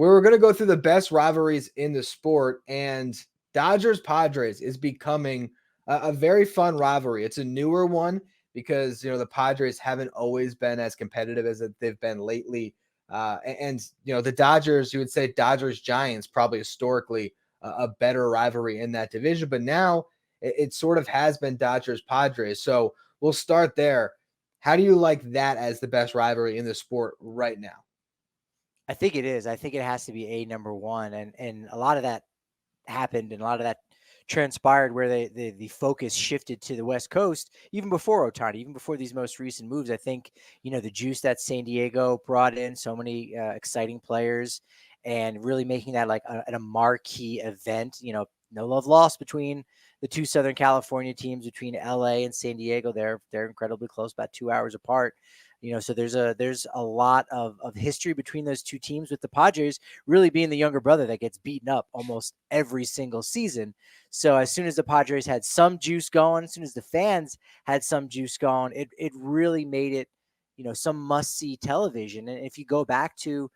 We're going to go through the best rivalries in the sport, and Dodgers Padres is becoming a very fun rivalry. It's a newer one because the Padres haven't always been as competitive as they've been lately. And the Dodgers, you would say Dodgers Giants, probably historically a better rivalry in that division, but now it sort of has been Dodgers Padres. So we'll start there. How do you like that as the best rivalry in the sport right now? I think it is. I think it has to be number one, and a lot of that happened, and a lot of that transpired where the focus shifted to the West Coast even before Otani, even before these most recent moves. I think the juice that San Diego brought in, so many exciting players, and really making that like a marquee event. No love lost between the two Southern California teams, between LA and San Diego. They're incredibly close, about 2 hours apart. So there's a lot of history between those two teams, with the Padres really being the younger brother that gets beaten up almost every single season. So as soon as the Padres had some juice going, as soon as the fans had some juice going, it really made it, some must see television. And if you go back to,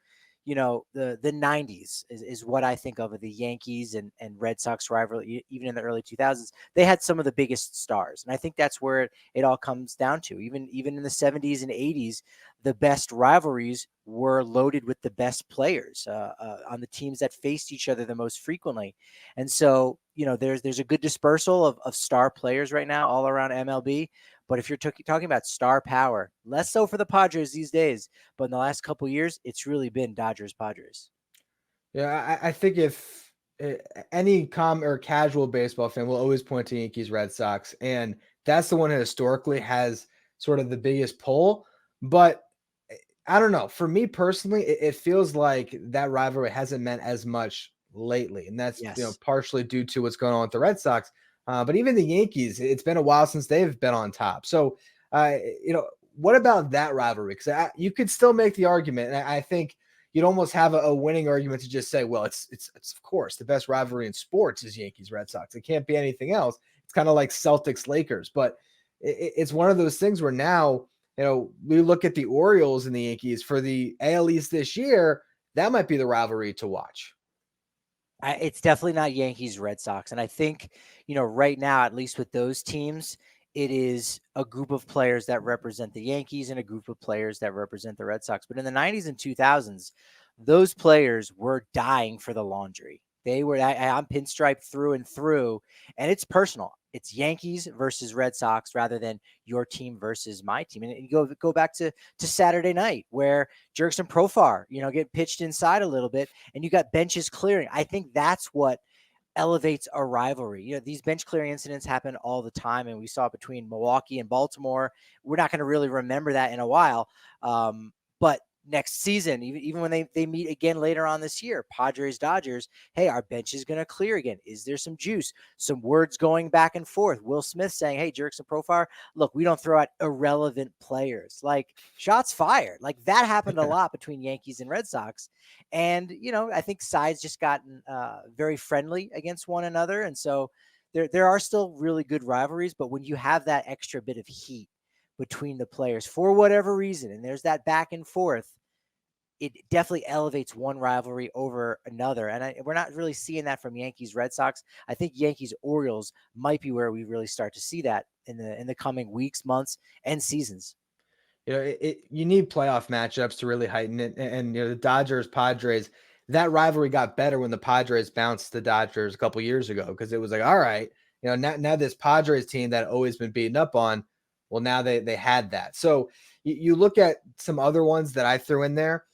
the 90s is what I think of the Yankees and Red Sox rivalry. Even in the early 2000s, they had some of the biggest stars. And I think that's where it all comes down to. Even in the 70s and 80s, the best rivalries were loaded with the best players on the teams that faced each other the most frequently. And so, there's a good dispersal of star players right now all around MLB. But if you're talking about star power, less so for the Padres these days, but in the last couple of years, it's really been Dodgers Padres. Yeah, I think if any or casual baseball fan will always point to Yankees Red Sox, and that's the one that historically has sort of the biggest pull. But I don't know. For me personally, it feels like that rivalry hasn't meant as much lately, and that's Yes. partially due to what's going on with the Red Sox. But even the Yankees, it's been a while since they've been on top. So, what about that rivalry? Because you could still make the argument, and I think you'd almost have a winning argument to just say, well, it's of course the best rivalry in sports is Yankees Red Sox. It can't be anything else. It's kind of like Celtics Lakers, but it's one of those things where now we look at the Orioles and the Yankees for the AL East this year. That might be the rivalry to watch. It's definitely not Yankees Red Sox. And I think, right now, at least with those teams, it is a group of players that represent the Yankees and a group of players that represent the Red Sox. But in the 90s and 2000s, those players were dying for the laundry. I'm pinstriped through and through, and it's personal. It's Yankees versus Red Sox rather than your team versus my team. And you go back to Saturday night where Jerks and Profar, get pitched inside a little bit, and you got benches clearing. I think that's what elevates a rivalry. These bench clearing incidents happen all the time, and we saw it between Milwaukee and Baltimore. We're not going to really remember that in a while. But next season, even when they meet again later on this year, Padres, Dodgers, hey, our bench is going to clear again. Is there some juice? Some words going back and forth. Will Smith saying, hey, Jerks and Profar, look, we don't throw out irrelevant players. Like, shots fired. Like, that happened a lot between Yankees and Red Sox. And, I think sides just gotten very friendly against one another. And so there are still really good rivalries. But when you have that extra bit of heat between the players for whatever reason, and there's that back and forth, it definitely elevates one rivalry over another. And we're not really seeing that from Yankees Red Sox. I think Yankees Orioles might be where we really start to see that in the coming weeks, months, and seasons. You need playoff matchups to really heighten it. And the Dodgers Padres, that rivalry got better when the Padres bounced the Dodgers a couple years ago, because it was like, all right, now this Padres team that always been beaten up on, well, now they had that. So you look at some other ones that I threw in there.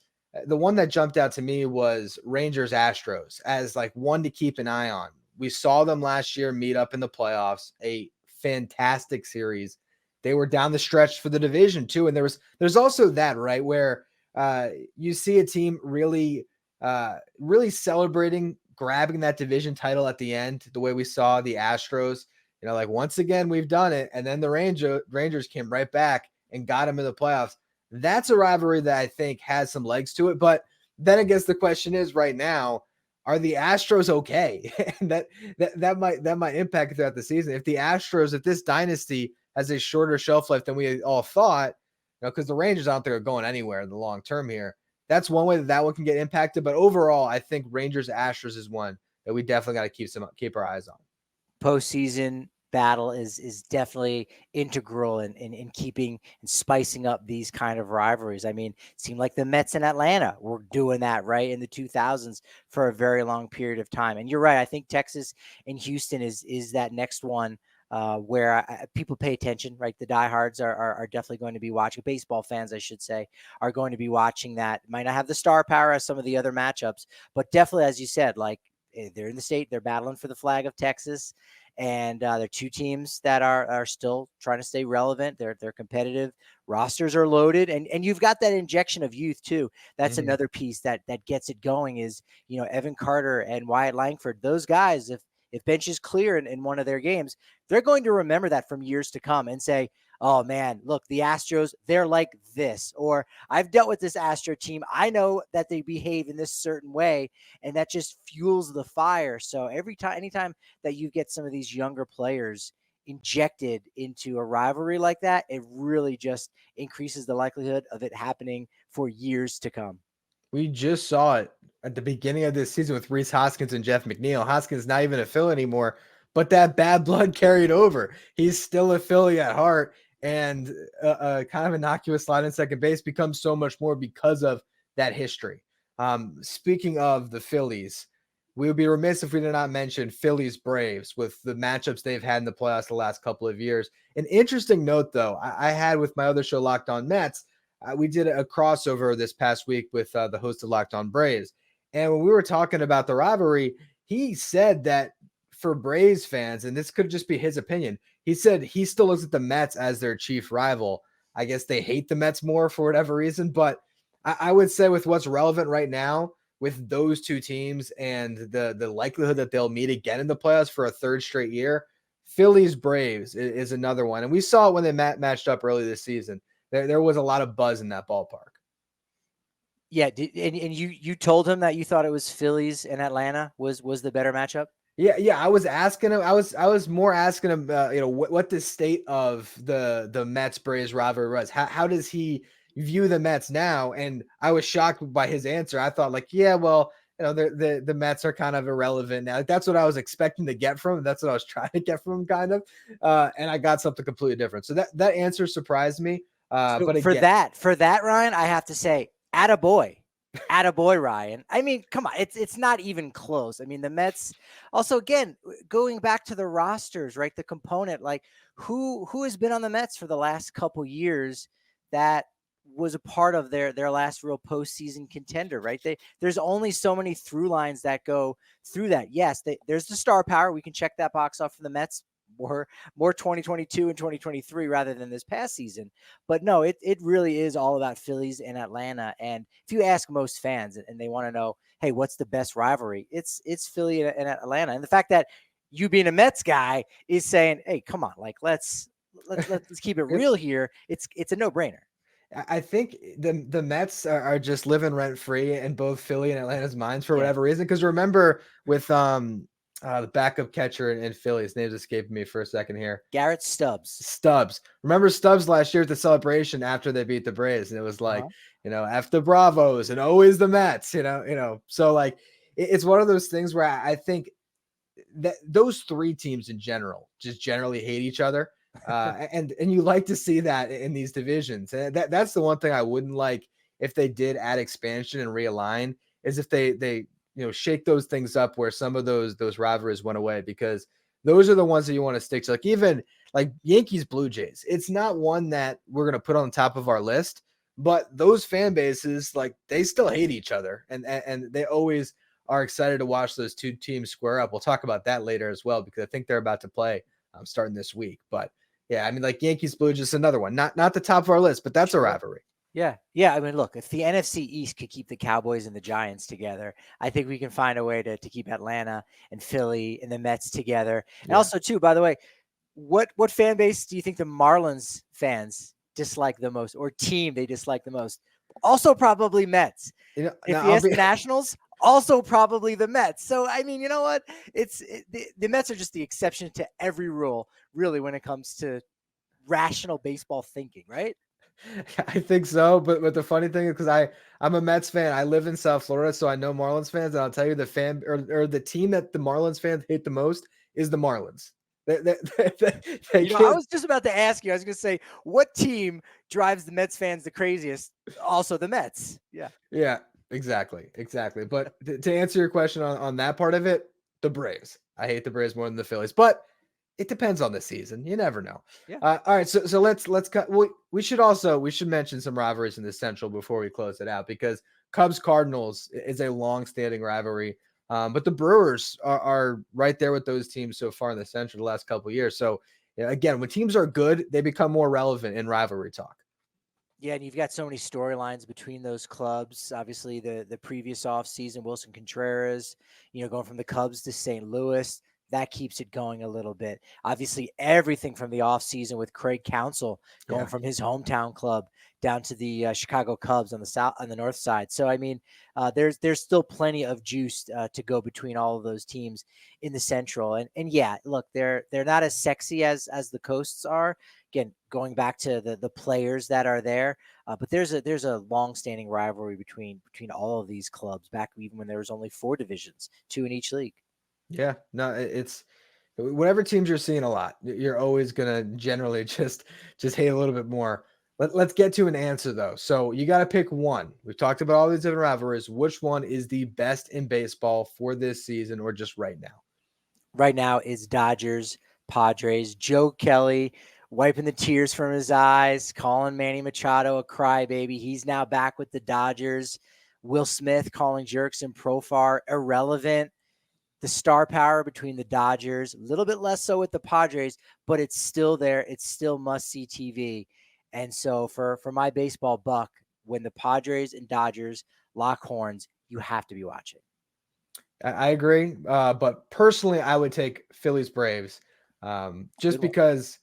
The one that jumped out to me was Rangers Astros as like one to keep an eye on. We saw them last year meet up in the playoffs, a fantastic series. They were down the stretch for the division too. And there's also that, right, where you see a team really celebrating grabbing that division title at the end, the way we saw the Astros, like, once again, we've done it. And then the Rangers came right back and got them in the playoffs. That's a rivalry that I think has some legs to it. But then I guess the question is right now, are the Astros okay? And that might impact throughout the season. If the Astros, if this dynasty has a shorter shelf life than we all thought, because the Rangers, I don't think, are going anywhere in the long term here. that's one way that one can get impacted. But overall, I think Rangers Astros is one that we definitely got to keep our eyes on. Postseason battle is definitely integral in keeping and spicing up these kind of rivalries. I mean, it seemed like the Mets in Atlanta were doing that right in the 2000s for a very long period of time. And you're right. I think Texas and Houston is that next one where people pay attention, right? The diehards are definitely going to be watching. Baseball fans, I should say, are going to be watching that. Might not have the star power as some of the other matchups, but definitely, as you said, like they're in the state, they're battling for the flag of Texas. And they're two teams that are still trying to stay relevant. They're competitive. Rosters are loaded, and you've got that injection of youth too. That's another piece that gets it going. Is Evan Carter and Wyatt Langford. Those guys, if bench is clear in one of their games, they're going to remember that from years to come and say, oh man, look, the Astros, they're like this, or I've dealt with this Astro team. I know that they behave in this certain way, and that just fuels the fire. So anytime that you get some of these younger players injected into a rivalry like that, it really just increases the likelihood of it happening for years to come. We just saw it at the beginning of this season with Rhys Hoskins and Jeff McNeil. Hoskins not even a Philly anymore, but that bad blood carried over. He's still a Philly at heart, and a kind of innocuous slide in second base becomes so much more because of that history. Speaking of the Phillies, we would be remiss if we did not mention Phillies Braves with the matchups they've had in the playoffs the last couple of years. An interesting note, though, I had with my other show, Locked On Mets. We did a crossover this past week with the host of Locked On Braves. And when we were talking about the rivalry, he said that for Braves fans, and this could just be his opinion, he said he still looks at the Mets as their chief rival. I guess they hate the Mets more for whatever reason, but I would say with what's relevant right now, with those two teams and the likelihood that they'll meet again in the playoffs for a third straight year, Phillies Braves is another one. And we saw it when they matched up early this season. There was a lot of buzz in that ballpark. Yeah, and you told him that you thought it was Phillies and Atlanta was the better matchup? Yeah. I was asking him. I was more asking him, what the state of the Mets Braves rivalry was. How does he view the Mets now? And I was shocked by his answer. I thought, like, yeah, well, the Mets are kind of irrelevant now. Like, that's what I was expecting to get from him. That's what I was trying to get from him, kind of. And I got something completely different. So that answer surprised me. So But for again, that, Ryan, I have to say, attaboy, Ryan. I mean, come on, it's not even close. I mean, the Mets also, again, going back to the rosters, right? The component, like who has been on the Mets for the last couple years that was a part of their last real postseason contender, right? There's only so many through lines that go through that. Yes, there's the star power. We can check that box off for the Mets more 2022 and 2023 rather than this past season. But no, it really is all about Phillies and Atlanta. And if you ask most fans and they want to know, hey, what's the best rivalry? It's Philly and Atlanta. And the fact that you being a Mets guy is saying, hey, come on, like let's keep it real here. It's a no-brainer. I think the Mets are just living rent free in both Philly and Atlanta's minds for whatever reason. Because remember with the backup catcher in Philly, his name's escaping me for a second here. Garrett Stubbs. Stubbs. Remember Stubbs last year at the celebration after they beat the Braves, and it was like, F the Bravos and always the Mets. So like it's one of those things where I think that those three teams in general just generally hate each other. And you like to see that in these divisions. And that's the one thing I wouldn't like if they did add expansion and realign, is if they shake those things up where some of those rivalries went away, because those are the ones that you want to stick to. Like even like Yankees Blue Jays, it's not one that we're going to put on the top of our list, but those fan bases, like, they still hate each other, and they always are excited to watch those two teams square up. We'll talk about that later as well, because I think they're about to play starting this week. But yeah, I mean, like Yankees Blue, just another one, not the top of our list, but that's a rivalry. Yeah. Yeah. I mean, look, if the NFC East could keep the Cowboys and the Giants together, I think we can find a way to keep Atlanta and Philly and the Mets together. And also, too, by the way, what fan base do you think the Marlins fans dislike the most, or team they dislike the most? Also, probably Mets. If you ask the Nationals, also probably the Mets. So, I mean, you know what? The Mets are just the exception to every rule, really, when it comes to rational baseball thinking, right? I think so, but the funny thing is because I'm a Mets fan. I live in South Florida, so I know Marlins fans, and I'll tell you the fan or the team that the Marlins fans hate the most is the Marlins. They I can't. was just about to ask you. I was going to say, what team drives the Mets fans the craziest? Also, the Mets. Yeah. Yeah, exactly. But to answer your question on that part of it, the Braves. I hate the Braves more than the Phillies, but it depends on the season. You never know. Yeah. All right, so let's cut. We should mention some rivalries in the Central before we close it out because Cubs Cardinals is a long-standing rivalry, but the Brewers are right there with those teams so far in the Central the last couple of years. So again, when teams are good, they become more relevant in rivalry talk. Yeah, and you've got so many storylines between those clubs. Obviously, the previous offseason, Wilson Contreras, going from the Cubs to St. Louis, that keeps it going a little bit. Obviously, everything from the offseason with Craig Counsell going Yeah. from his hometown club down to the Chicago Cubs on the north side. So, I mean, there's still plenty of juice to go between all of those teams in the Central. And yeah, look, they're not as sexy as the coasts are. Again, going back to the players that are there, but there's a long-standing rivalry between all of these clubs back even when there was only 4 divisions, 2 in each league. Yeah, no, it's whatever teams you're seeing a lot, you're always gonna generally just hate a little bit more. Let's get to an answer though. So you got to pick one. We've talked about all these different rivalries. Which one is the best in baseball for this season or just right now? Right now is Dodgers, Padres, Joe Kelly wiping the tears from his eyes, calling Manny Machado a crybaby. He's now back with the Dodgers. Will Smith calling Jurickson Profar irrelevant. The star power between the Dodgers, a little bit less so with the Padres, but it's still there. It's still must-see TV. And so for my baseball buck, when the Padres and Dodgers lock horns, you have to be watching. I agree, but personally, I would take Phillies Braves, just because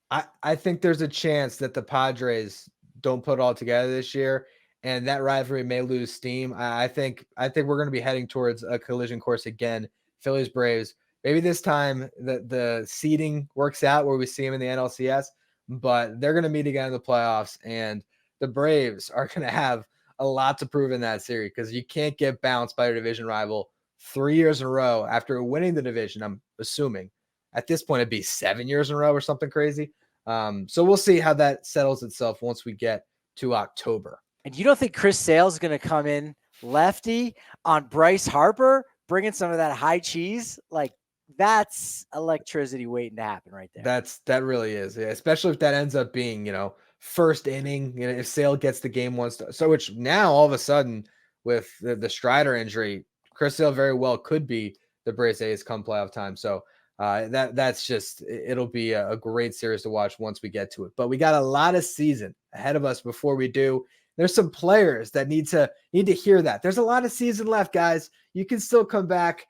I think there's a chance that the Padres don't put it all together this year, and that rivalry may lose steam. I think we're going to be heading towards a collision course again. Phillies Braves. Maybe this time the seeding works out where we see them in the NLCS, but they're going to meet again in the playoffs, and the Braves are going to have a lot to prove in that series because you can't get bounced by your division rival 3 years in a row after winning the division. I'm assuming at this point it'd be 7 years in a row or something crazy. So we'll see how that settles itself once we get to October. And you don't think Chris Sale's going to come in lefty on Bryce Harper, bringing some of that high cheese? Like, that's electricity waiting to happen right there. That really is, yeah, especially if that ends up being, first inning, if Sale gets the game once. So which now all of a sudden with the Strider injury, Chris Sale very well could be the Braves ace come playoff time. So that's just, it'll be a great series to watch once we get to it. But we got a lot of season ahead of us before we do. There's some players that need to hear that. There's a lot of season left, guys. You can still come back